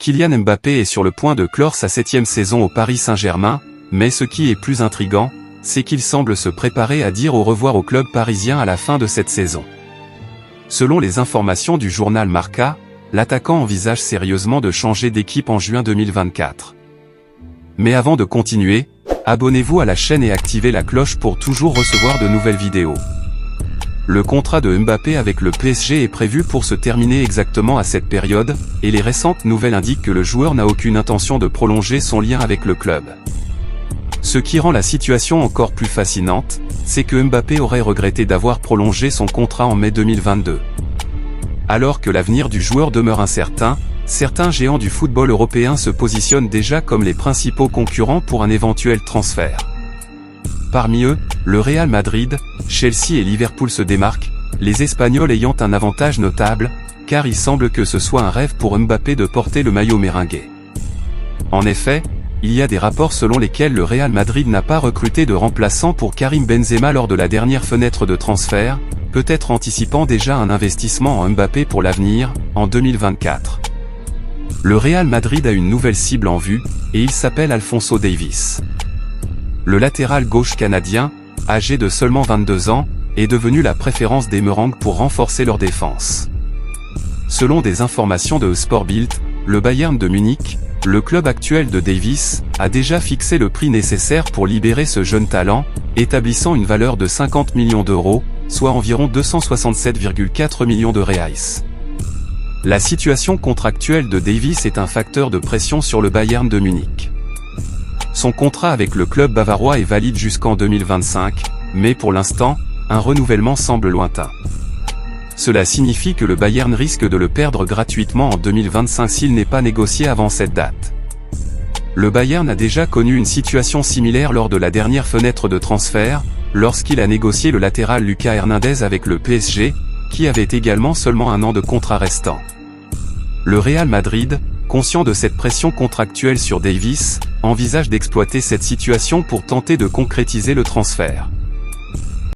Kylian Mbappé est sur le point de clore sa 7e saison au Paris Saint-Germain, mais ce qui est plus intriguant, c'est qu'il semble se préparer à dire au revoir au club parisien à la fin de cette saison. Selon les informations du journal Marca, l'attaquant envisage sérieusement de changer d'équipe en juin 2024. Mais avant de continuer, abonnez-vous à la chaîne et activez la cloche pour toujours recevoir de nouvelles vidéos. Le contrat de Mbappé avec le PSG est prévu pour se terminer exactement à cette période, et les récentes nouvelles indiquent que le joueur n'a aucune intention de prolonger son lien avec le club. Ce qui rend la situation encore plus fascinante, c'est que Mbappé aurait regretté d'avoir prolongé son contrat en mai 2022. Alors que l'avenir du joueur demeure incertain, certains géants du football européen se positionnent déjà comme les principaux concurrents pour un éventuel transfert. Parmi eux, le Real Madrid, Chelsea et Liverpool se démarquent, les Espagnols ayant un avantage notable, car il semble que ce soit un rêve pour Mbappé de porter le maillot merengue. En effet, il y a des rapports selon lesquels le Real Madrid n'a pas recruté de remplaçant pour Karim Benzema lors de la dernière fenêtre de transfert, peut-être anticipant déjà un investissement en Mbappé pour l'avenir, en 2024. Le Real Madrid a une nouvelle cible en vue, et il s'appelle Alphonso Davies. Le latéral gauche canadien, âgé de seulement 22 ans, est devenu la préférence des Merengues pour renforcer leur défense. Selon des informations de Sport Bild, le Bayern de Munich, le club actuel de Davies, a déjà fixé le prix nécessaire pour libérer ce jeune talent, établissant une valeur de 50 millions d'euros, soit environ 267,4 millions de reais. La situation contractuelle de Davies est un facteur de pression sur le Bayern de Munich. Son contrat avec le club bavarois est valide jusqu'en 2025, mais pour l'instant, un renouvellement semble lointain. Cela signifie que le Bayern risque de le perdre gratuitement en 2025 s'il n'est pas négocié avant cette date. Le Bayern a déjà connu une situation similaire lors de la dernière fenêtre de transfert, lorsqu'il a négocié le latéral Lucas Hernandez avec le PSG, qui avait également seulement un an de contrat restant. Le Real Madrid, conscient de cette pression contractuelle sur Davies, envisage d'exploiter cette situation pour tenter de concrétiser le transfert.